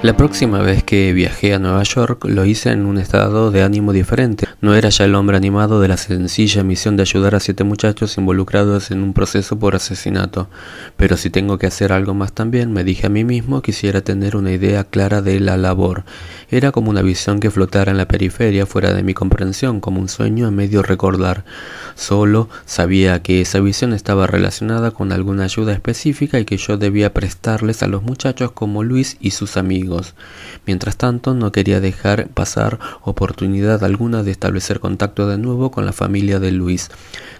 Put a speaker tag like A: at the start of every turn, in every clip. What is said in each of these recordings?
A: La próxima vez que viajé a Nueva York lo hice en un estado de ánimo diferente. No era ya el hombre animado de la sencilla misión de ayudar a 7 muchachos involucrados en un proceso por asesinato. Pero si tengo que hacer algo más también, me dije a mí mismo, quisiera tener una idea clara de la labor. Era como una visión que flotara en la periferia, fuera de mi comprensión, como un sueño a medio recordar. Solo sabía que esa visión estaba relacionada con alguna ayuda específica y que yo debía prestarles a los muchachos como Luis y sus amigos. Mientras tanto, no quería dejar pasar oportunidad alguna de establecer contacto de nuevo con la familia de Luis.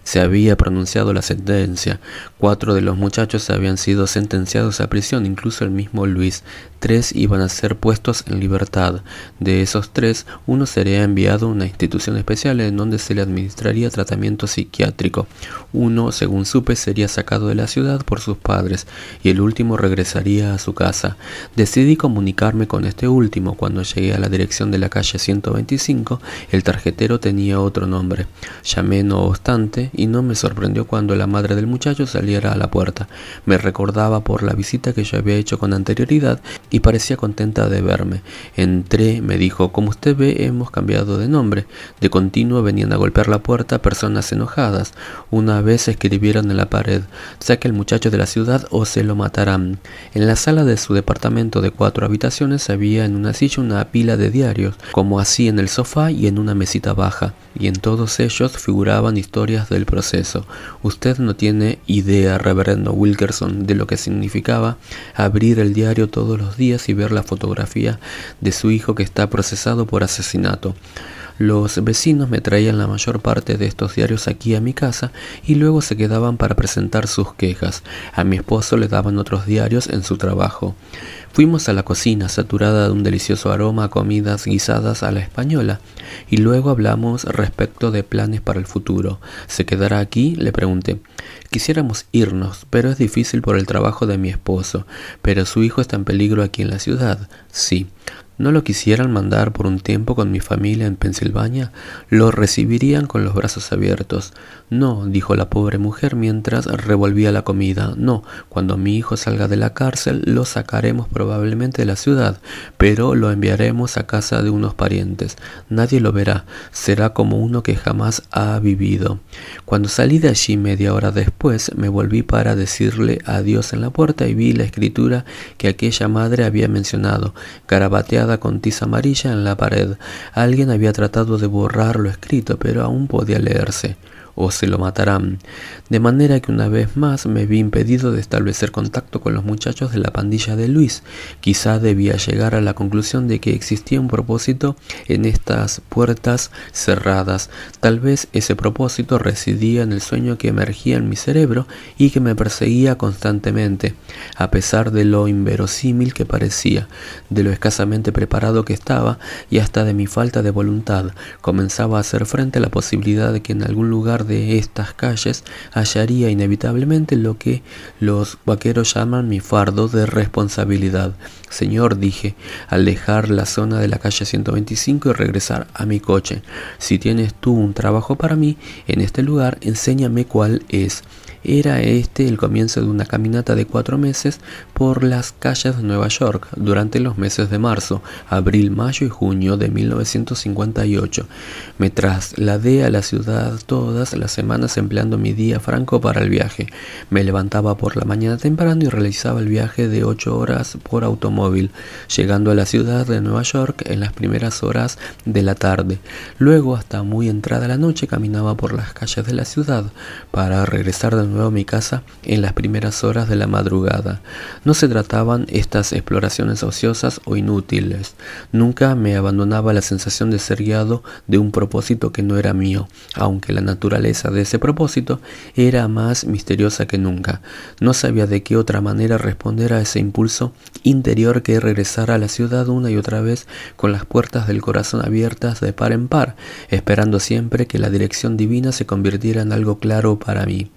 A: Se había pronunciado la sentencia. 4 de los muchachos habían sido sentenciados a prisión, incluso el mismo Luis. 3 iban a ser puestos en libertad. De esos 3, uno sería enviado a una institución especial en donde se le administraría tratamiento psiquiátrico. Uno, según supe, sería sacado de la ciudad por sus padres y el último regresaría a su casa. Decidí comunicarme con este último. Cuando llegué a la dirección de la calle 125, el tarjetero tenía otro nombre. Llamé no obstante y no me sorprendió cuando la madre del muchacho saliera a la puerta. Me recordaba por la visita que yo había hecho con anterioridad y parecía contenta de verme. Entré, me dijo, como usted ve, hemos cambiado de nombre. De continuo venían a golpear la puerta personas enojadas. Una vez escribieron en la pared, saque al muchacho de la ciudad o se lo matarán. En la sala de su departamento de 4 habitaciones había en una silla una pila de diarios, como así en el sofá y en una mesita baja, y en todos ellos figuraban historias del proceso. Usted no tiene idea, reverendo Wilkerson, de lo que significaba abrir el diario todos los días y ver la fotografía de su hijo que está procesado por asesinato. Los vecinos me traían la mayor parte de estos diarios aquí a mi casa y luego se quedaban para presentar sus quejas. A mi esposo le daban otros diarios en su trabajo. Fuimos a la cocina, saturada de un delicioso aroma a comidas guisadas a la española, y luego hablamos respecto de planes para el futuro. ¿Se quedará aquí?, le pregunté. Quisiéramos irnos, pero es difícil por el trabajo de mi esposo. ¿Pero su hijo está en peligro aquí en la ciudad? Sí. ¿No lo quisieran mandar por un tiempo con mi familia en Pensilvania? Lo recibirían con los brazos abiertos. No, dijo la pobre mujer mientras revolvía la comida. No, cuando mi hijo salga de la cárcel lo sacaremos probablemente de la ciudad, pero lo enviaremos a casa de unos parientes. Nadie lo verá, será como uno que jamás ha vivido. Cuando salí de allí media hora después, me volví para decirle adiós en la puerta y vi la escritura que aquella madre había mencionado, garabateada con tiza amarilla en la pared. Alguien había tratado de borrar lo escrito, pero aún podía leerse. O se lo matarán. De manera que una vez más me vi impedido de establecer contacto con los muchachos de la pandilla de Luis. Quizá debía llegar a la conclusión de que existía un propósito en estas puertas cerradas. Tal vez ese propósito residía en el sueño que emergía en mi cerebro y que me perseguía constantemente, a pesar de lo inverosímil que parecía, de lo escasamente preparado que estaba y hasta de mi falta de voluntad. Comenzaba a hacer frente a la posibilidad de que en algún lugar de estas calles hallaría inevitablemente lo que los vaqueros llaman mi fardo de responsabilidad. Señor, dije, al dejar la zona de la calle 125 y regresar a mi coche, si tienes tú un trabajo para mí en este lugar, enséñame cuál es. Era este el comienzo de una caminata de 4 meses por las calles de Nueva York durante los meses de marzo, abril, mayo y junio de 1958. Me trasladé a la ciudad todas las semanas empleando mi día franco para el viaje. Me levantaba por la mañana temprano y realizaba el viaje de 8 horas por automóvil, llegando a la ciudad de Nueva York en las primeras horas de la tarde. Luego, hasta muy entrada la noche, caminaba por las calles de la ciudad para regresar de nuevo a mi casa en las primeras horas de la madrugada. No se trataban estas exploraciones ociosas o inútiles. Nunca me abandonaba la sensación de ser guiado de un propósito que no era mío, aunque la naturaleza de ese propósito era más misteriosa que nunca. No sabía de qué otra manera responder a ese impulso interior que regresar a la ciudad una y otra vez con las puertas del corazón abiertas de par en par, esperando siempre que la dirección divina se convirtiera en algo claro para mí.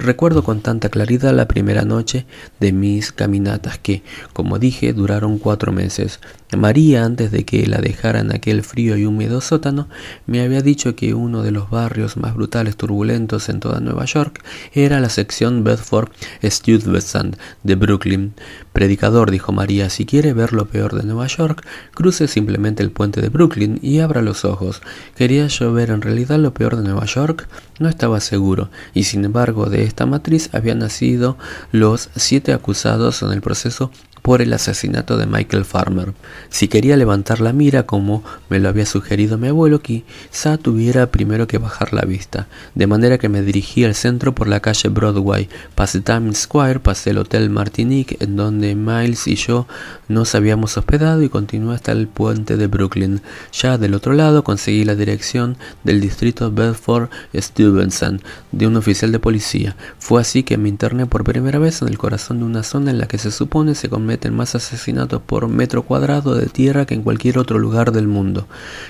A: Recuerdo con tanta claridad la primera noche de mis caminatas que, como dije, duraron 4 meses. María, antes de que la dejara en aquel frío y húmedo sótano, me había dicho que uno de los barrios más brutales locales turbulentos en toda Nueva York era la sección Bedford-Stuyvesant de Brooklyn. Predicador, dijo María, si quiere ver lo peor de Nueva York, cruce simplemente el puente de Brooklyn y abra los ojos. ¿Quería yo ver en realidad lo peor de Nueva York? No estaba seguro, y sin embargo de esta matriz habían nacido los 7 acusados en el proceso por el asesinato de Michael Farmer. Si quería levantar la mira, como me lo había sugerido mi abuelo, quizá tuviera primero que bajar la vista, de manera que me dirigí al centro por la calle Broadway, pasé Times Square, pasé el Hotel Martinique, en donde Miles y yo nos habíamos hospedado, y continué hasta el puente de Brooklyn. Ya del otro lado conseguí la dirección del distrito Bedford-Stuyvesant de un oficial de policía. Fue así que me interné por primera vez en el corazón de una zona en la que se supone se cometen más asesinatos por metro cuadrado de tierra que en cualquier otro lugar del mundo.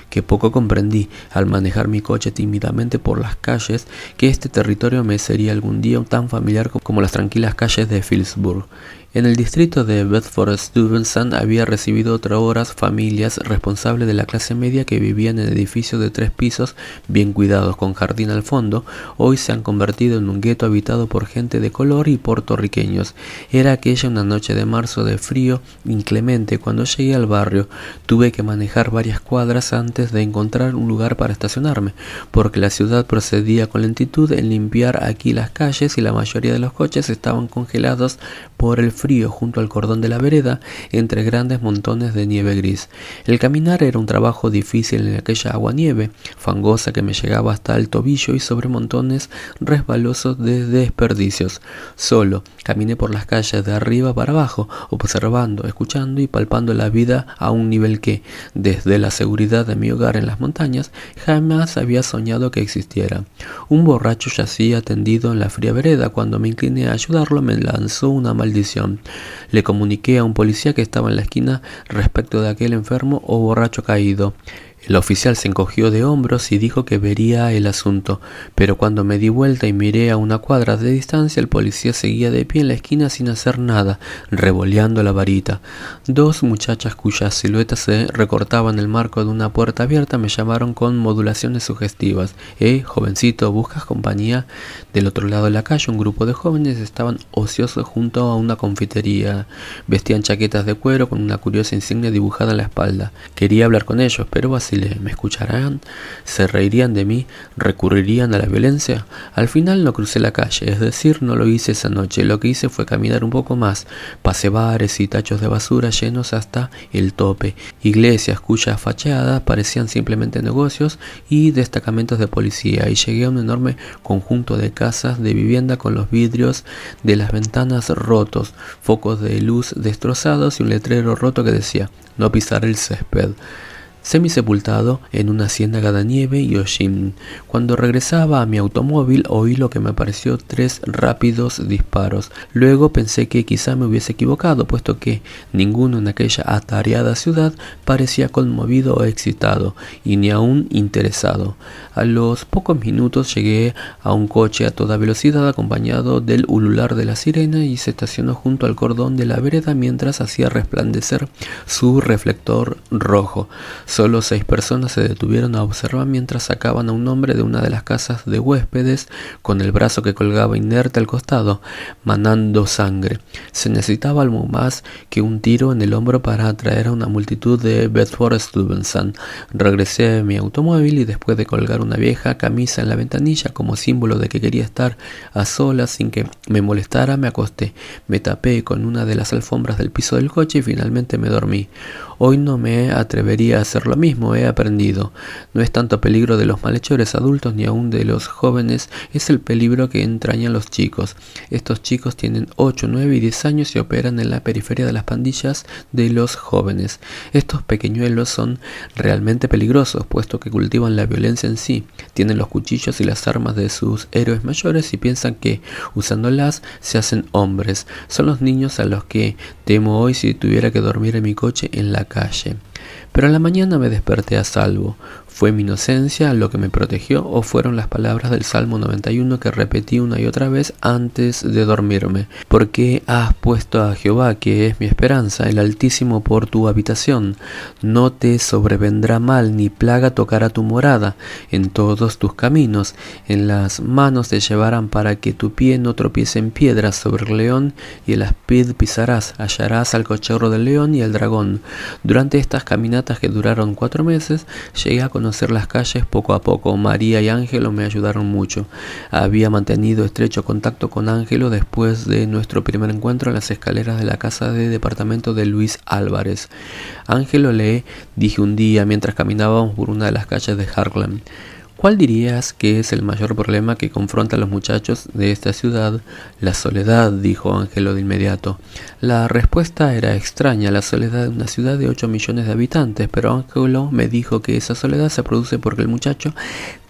A: Que poco comprendí, al manejar mi coche tímidamente por las calles, que este territorio me sería algún día tan familiar como las tranquilas calles de Phillipsburg. En el distrito de Bedford-Stuyvesant había recibido otras familias responsables de la clase media que vivían en edificios de 3 pisos bien cuidados con jardín al fondo. Hoy se han convertido en un gueto habitado por gente de color y puertorriqueños. Era aquella una noche de marzo de frío inclemente. Cuando llegué al barrio tuve que manejar varias cuadras antes de encontrar un lugar para estacionarme, porque la ciudad procedía con lentitud en limpiar aquí las calles y la mayoría de los coches estaban congelados por el frío junto al cordón de la vereda entre grandes montones de nieve gris. El caminar era un trabajo difícil en aquella agua-nieve fangosa que me llegaba hasta el tobillo y sobre montones resbalosos de desperdicios. Solo caminé por las calles de arriba para abajo, observando, escuchando y palpando la vida a un nivel que, desde la seguridad de mi hogar en las montañas, jamás había soñado que existiera. Un borracho yacía tendido en la fría vereda. Cuando me incliné a ayudarlo, me lanzó una maldición. Le comuniqué a un policía que estaba en la esquina respecto de aquel enfermo o borracho caído. El oficial se encogió de hombros y dijo que vería el asunto, pero cuando me di vuelta y miré a una cuadra de distancia, el policía seguía de pie en la esquina sin hacer nada, revoleando la varita. 2 muchachas cuyas siluetas se recortaban en el marco de una puerta abierta me llamaron con modulaciones sugestivas. Jovencito, ¿buscas compañía? Del otro lado de la calle, un grupo de jóvenes estaban ociosos junto a una confitería. Vestían chaquetas de cuero con una curiosa insignia dibujada en la espalda. Quería hablar con ellos, pero vacilé. ¿Me escucharán? ¿Se reirían de mí? ¿Recurrirían a la violencia? Al final no crucé la calle, es decir, no lo hice esa noche. Lo que hice fue caminar un poco más. Pasé bares y tachos de basura llenos hasta el tope, iglesias cuyas fachadas parecían simplemente negocios y destacamentos de policía, y llegué a un enorme conjunto de casas de vivienda con los vidrios de las ventanas rotos, focos de luz destrozados y un letrero roto que decía: no pisar el césped. Semisepultado en una ciénaga de nieve y hollín. Cuando regresaba a mi automóvil oí lo que me pareció 3 rápidos disparos. Luego pensé que quizá me hubiese equivocado, puesto que ninguno en aquella atareada ciudad parecía conmovido o excitado, y ni aún interesado. A los pocos minutos llegué a un coche a toda velocidad acompañado del ulular de la sirena y se estacionó junto al cordón de la vereda mientras hacía resplandecer su reflector rojo. Solo 6 personas se detuvieron a observar mientras sacaban a un hombre de una de las casas de huéspedes con el brazo que colgaba inerte al costado, manando sangre. Se necesitaba algo más que un tiro en el hombro para atraer a una multitud de Bedford-Stuyvesant. Regresé a mi automóvil y después de colgar una vieja camisa en la ventanilla como símbolo de que quería estar a solas sin que me molestara, me acosté. Me tapé con una de las alfombras del piso del coche y finalmente me dormí. Hoy no me atrevería a hacer lo mismo, he aprendido. No es tanto peligro de los malhechores adultos ni aún de los jóvenes, es el peligro que entrañan los chicos. Estos chicos tienen 8, 9 y 10 años y operan en la periferia de las pandillas de los jóvenes. Estos pequeñuelos son realmente peligrosos, puesto que cultivan la violencia en sí. Tienen los cuchillos y las armas de sus héroes mayores y piensan que, usándolas, se hacen hombres. Son los niños a los que temo hoy si tuviera que dormir en mi coche en la calle. Pero a la mañana me desperté a salvo. ¿Fue mi inocencia lo que me protegió o fueron las palabras del Salmo 91 que repetí una y otra vez antes de dormirme? Porque has puesto a Jehová, que es mi esperanza, el Altísimo por tu habitación. No te sobrevendrá mal ni plaga tocará tu morada. En todos tus caminos, en las manos te llevarán para que tu pie no tropiece en piedras. Sobre el león y el áspid pisarás, hallarás al cachorro del león y el dragón. Durante estas caminatas que duraron 4 meses, llegué a conocer las calles poco a poco. María y Ángelo me ayudaron mucho. Había mantenido estrecho contacto con Ángelo después de nuestro primer encuentro en las escaleras de la casa de departamento de Luis Álvarez. Ángelo, le dije un día mientras caminábamos por una de las calles de Harlem: ¿cuál dirías que es el mayor problema que confronta a los muchachos de esta ciudad? La soledad, dijo Ángelo de inmediato. La respuesta era extraña, la soledad de una ciudad de 8 millones de habitantes, pero Ángelo me dijo que esa soledad se produce porque el muchacho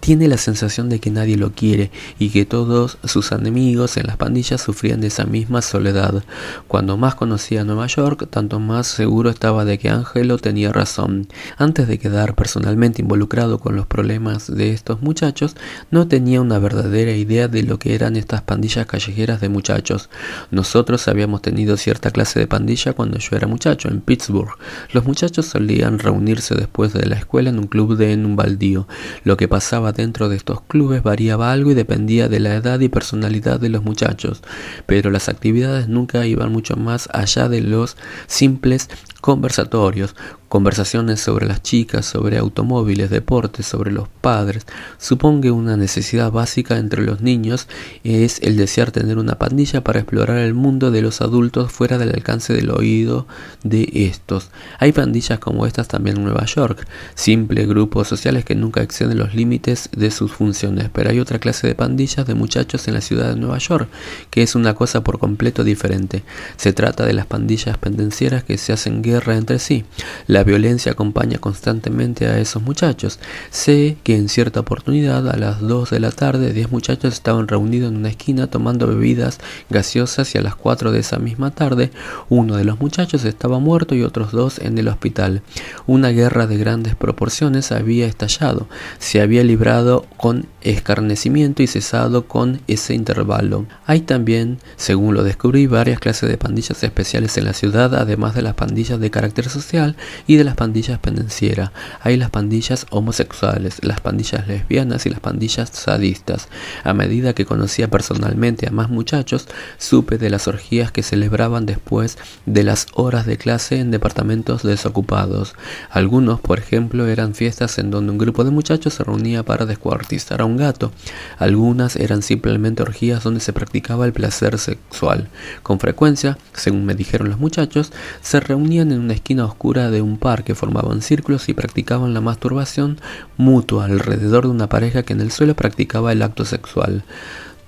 A: tiene la sensación de que nadie lo quiere y que todos sus enemigos en las pandillas sufrían de esa misma soledad. Cuando más conocía Nueva York, tanto más seguro estaba de que Ángelo tenía razón. Antes de quedar personalmente involucrado con los problemas de estos muchachos, no tenía una verdadera idea de lo que eran estas pandillas callejeras de muchachos. Nosotros habíamos tenido cierta clase de pandilla cuando yo era muchacho en Pittsburgh. Los muchachos solían reunirse después de la escuela en un club en un baldío. Lo que pasaba dentro de estos clubes variaba algo y dependía de la edad y personalidad de los muchachos, pero las actividades nunca iban mucho más allá de los simples conversatorios, conversaciones sobre las chicas, sobre automóviles, deportes, sobre los padres. Supongo que una necesidad básica entre los niños es el desear tener una pandilla para explorar el mundo de los adultos fuera del alcance del oído de estos. Hay pandillas como estas también en Nueva York, simples grupos sociales que nunca exceden los límites de sus funciones, pero hay otra clase de pandillas de muchachos en la ciudad de Nueva York, que es una cosa por completo diferente. Se trata de las pandillas pendencieras que se hacen guerra entre sí. La violencia acompaña constantemente a esos muchachos. Sé que en cierta oportunidad, a las 2 de la tarde, 10 muchachos estaban reunidos en una esquina tomando bebidas gaseosas y a las 4 de esa misma tarde, uno de los muchachos estaba muerto y otros 2 en el hospital. Una guerra de grandes proporciones había estallado. Se había librado con escarnecimiento y cesado con ese intervalo. Hay también, según lo descubrí, varias clases de pandillas especiales en la ciudad, además de las pandillas de carácter social y de las pandillas pendencieras. Hay las pandillas homosexuales, las pandillas lesbianas y las pandillas sadistas. A medida que conocía personalmente a más muchachos, supe de las orgías que celebraban después de las horas de clase en departamentos desocupados. Algunos, por ejemplo, eran fiestas en donde un grupo de muchachos se reunía para descuartizar a un gato. Algunas eran simplemente orgías donde se practicaba el placer sexual. Con frecuencia, según me dijeron los muchachos, se reunían en una esquina oscura de un parque, formaban círculos y practicaban la masturbación mutua alrededor de una pareja que en el suelo practicaba el acto sexual.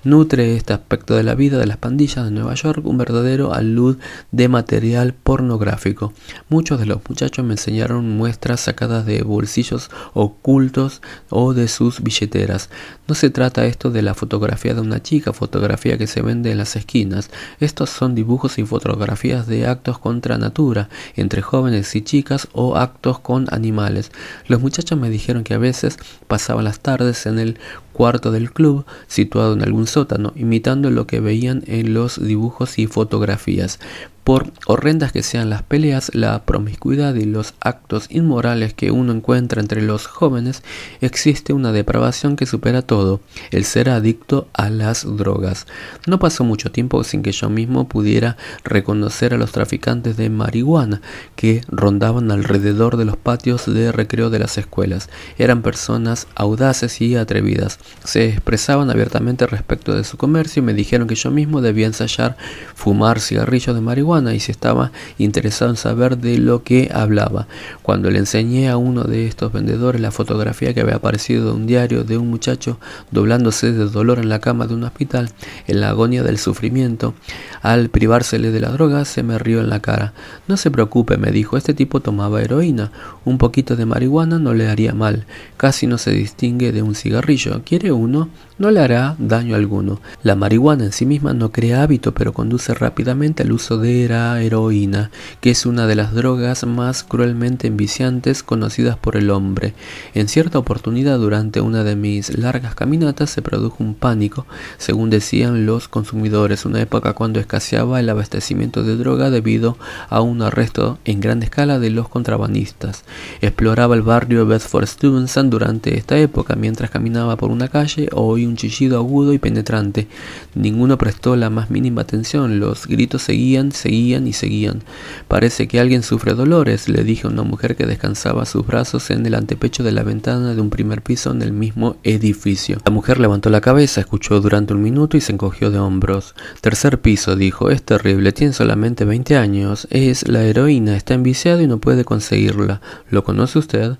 A: Nutre este aspecto de la vida de las pandillas de Nueva York un verdadero alud de material pornográfico. Muchos de los muchachos me enseñaron muestras sacadas de bolsillos ocultos o de sus billeteras. No se trata esto de la fotografía de una chica, fotografía que se vende en las esquinas. Estos son dibujos y fotografías de actos contra natura, entre jóvenes y chicas o actos con animales. Los muchachos me dijeron que a veces pasaban las tardes en el cuarto del club, situado en algún sótano, imitando lo que veían en los dibujos y fotografías. Por horrendas que sean las peleas, la promiscuidad y los actos inmorales que uno encuentra entre los jóvenes, existe una depravación que supera todo, el ser adicto a las drogas. No pasó mucho tiempo sin que yo mismo pudiera reconocer a los traficantes de marihuana que rondaban alrededor de los patios de recreo de las escuelas. Eran personas audaces y atrevidas. Se expresaban abiertamente respecto de su comercio y me dijeron que yo mismo debía ensayar fumar cigarrillos de marihuana y si estaba interesado en saber de lo que hablaba. Cuando le enseñé a uno de estos vendedores la fotografía que había aparecido de un diario de un muchacho doblándose de dolor en la cama de un hospital, en la agonía del sufrimiento, al privársele de la droga, se me rió en la cara. No se preocupe, me dijo, este tipo tomaba heroína. Un poquito de marihuana no le haría mal. Casi no se distingue de un cigarrillo. ¿Quiere uno? No le hará daño alguno. La marihuana en sí misma no crea hábito, pero conduce rápidamente al uso de era heroína, que es una de las drogas más cruelmente enviciantes conocidas por el hombre. En cierta oportunidad, durante una de mis largas caminatas, se produjo un pánico, según decían los consumidores, una época cuando escaseaba el abastecimiento de droga debido a un arresto en gran escala de los contrabandistas. Exploraba el barrio Bedford-Stuyvesant durante esta época. Mientras caminaba por una calle, oí un chillido agudo y penetrante. Ninguno prestó la más mínima atención. Los gritos seguían y seguían. Parece que alguien sufre dolores, le dije a una mujer que descansaba sus brazos en el antepecho de la ventana de un primer piso en el mismo edificio. La mujer levantó la cabeza, escuchó durante un minuto y se encogió de hombros. Tercer piso, dijo, es terrible, tiene solamente 20 años, es la heroína, está enviciado y no puede conseguirla. ¿Lo conoce usted?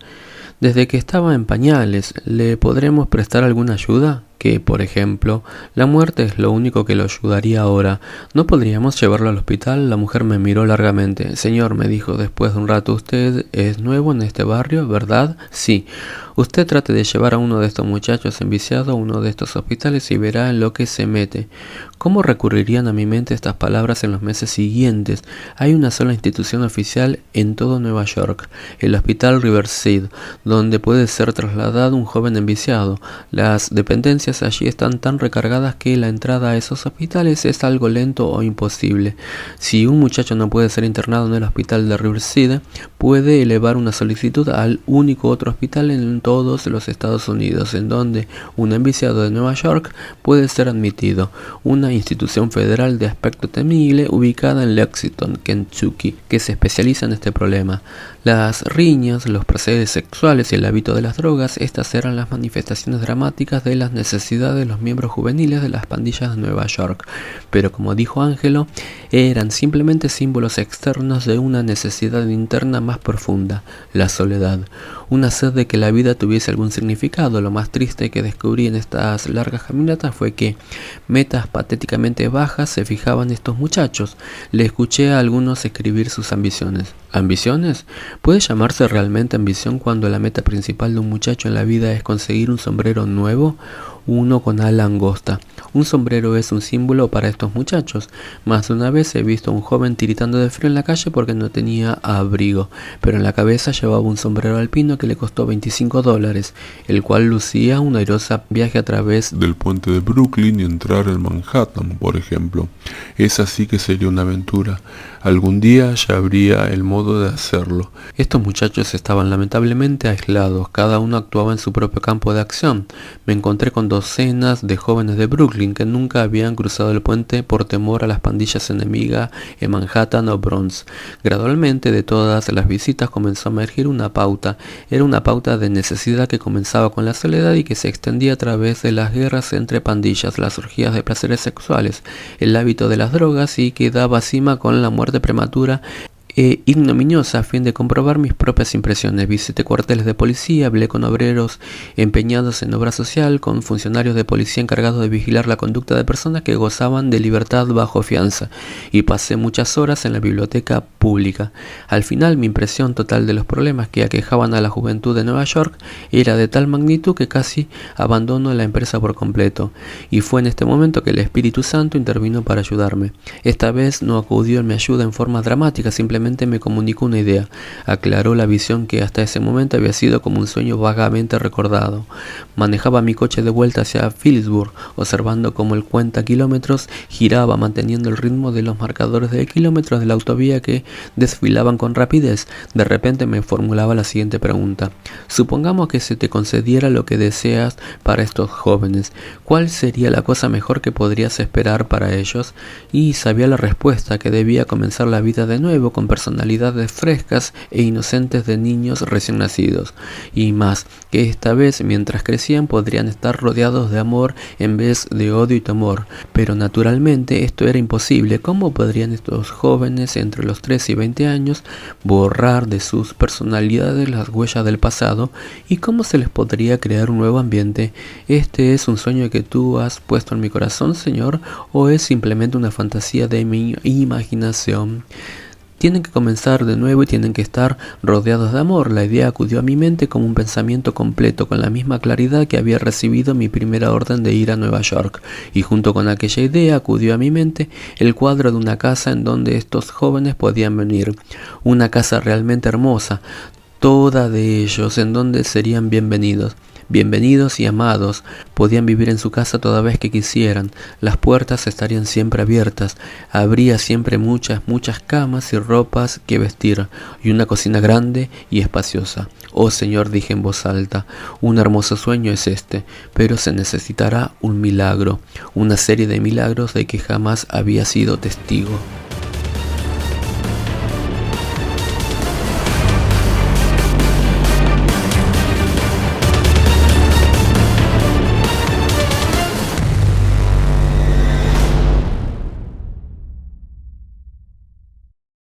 A: Desde que estaba en pañales, ¿le podremos prestar alguna ayuda? Que, por ejemplo, la muerte es lo único que lo ayudaría ahora. ¿No podríamos llevarlo al hospital? La mujer me miró largamente. Señor, me dijo después de un rato, usted es nuevo en este barrio, ¿verdad? Sí. Usted trate de llevar a uno de estos muchachos enviciados a uno de estos hospitales y verá en lo que se mete. ¿Cómo recurrirían a mi mente estas palabras en los meses siguientes? Hay una sola institución oficial en todo Nueva York, el Hospital Riverside, donde puede ser trasladado un joven enviciado. Las dependencias allí están tan recargadas que la entrada a esos hospitales es algo lento o imposible. Si un muchacho no puede ser internado en el Hospital de Riverside, puede elevar una solicitud al único otro hospital en todos los Estados Unidos, en donde un enviciado de Nueva York puede ser admitido, una institución federal de aspecto temible ubicada en Lexington, Kentucky, que se especializa en este problema. Las riñas, los placeres sexuales y el hábito de las drogas, estas eran las manifestaciones dramáticas de las necesidades de los miembros juveniles de las pandillas de Nueva York. Pero como dijo Ángelo, eran simplemente símbolos externos de una necesidad interna más profunda, la soledad. Una sed de que la vida tuviese algún significado. Lo más triste que descubrí en estas largas caminatas fue que metas patéticamente bajas se fijaban estos muchachos. Le escuché a algunos escribir sus ambiciones. ¿Ambiciones? ¿Puede llamarse realmente ambición cuando la meta principal de un muchacho en la vida es conseguir un sombrero nuevo? Uno con ala angosta. Un sombrero es un símbolo para estos muchachos. Más de una vez he visto a un joven tiritando de frío en la calle porque no tenía abrigo, pero en la cabeza llevaba un sombrero alpino que le costó $25, el cual lucía un airoso viaje a través
B: del puente de Brooklyn y entrar en Manhattan, por ejemplo. Esa sí que sería una aventura. Algún día ya habría el modo de hacerlo.
A: Estos muchachos estaban lamentablemente aislados, cada uno actuaba en su propio campo de acción. Me encontré con docenas de jóvenes de Brooklyn que nunca habían cruzado el puente por temor a las pandillas enemigas en Manhattan o Bronx. Gradualmente de todas las visitas comenzó a emergir una pauta. Era una pauta de necesidad que comenzaba con la soledad y que se extendía a través de las guerras entre pandillas, las orgías de placeres sexuales, el hábito de las drogas y que daba cima con la muerte prematura ignominiosa. A fin de comprobar mis propias impresiones, visité cuarteles de policía, hablé con obreros empeñados en obra social, con funcionarios de policía encargados de vigilar la conducta de personas que gozaban de libertad bajo fianza, y pasé muchas horas en la biblioteca pública. Al final, mi impresión total de los problemas que aquejaban a la juventud de Nueva York era de tal magnitud que casi abandono la empresa por completo, y fue en este momento que el Espíritu Santo intervino para ayudarme. Esta vez no acudió en mi ayuda en forma dramática, simplemente me comunicó una idea, aclaró la visión que hasta ese momento había sido como un sueño vagamente recordado. Manejaba mi coche de vuelta hacia Phillipsburg, observando cómo el cuenta kilómetros giraba manteniendo el ritmo de los marcadores de kilómetros de la autovía que desfilaban con rapidez. De repente me formulaba la siguiente pregunta: supongamos que se te concediera lo que deseas para estos jóvenes, ¿cuál sería la cosa mejor que podrías esperar para ellos? Y sabía la respuesta, que debía comenzar la vida de nuevo con personalidades frescas e inocentes de niños recién nacidos, y más, que esta vez mientras crecían podrían estar rodeados de amor en vez de odio y temor. Pero naturalmente esto era imposible. ¿Cómo podrían estos jóvenes entre los 3 y 20 años borrar de sus personalidades las huellas del pasado? ¿Y cómo se les podría crear un nuevo ambiente? ¿Este es un sueño que tú has puesto en mi corazón, Señor, o es simplemente una fantasía de mi imaginación? Tienen que comenzar de nuevo y tienen que estar rodeados de amor. La idea acudió a mi mente como un pensamiento completo, con la misma claridad que había recibido mi primera orden de ir a Nueva York. Y junto con aquella idea acudió a mi mente el cuadro de una casa en donde estos jóvenes podían venir. Una casa realmente hermosa, toda de ellos, en donde serían bienvenidos. Bienvenidos y amados, podían vivir en su casa toda vez que quisieran, las puertas estarían siempre abiertas, habría siempre muchas camas y ropas que vestir, y una cocina grande y espaciosa. Oh Señor, dije en voz alta, un hermoso sueño es este, pero se necesitará un milagro, una serie de milagros de que jamás había sido testigo.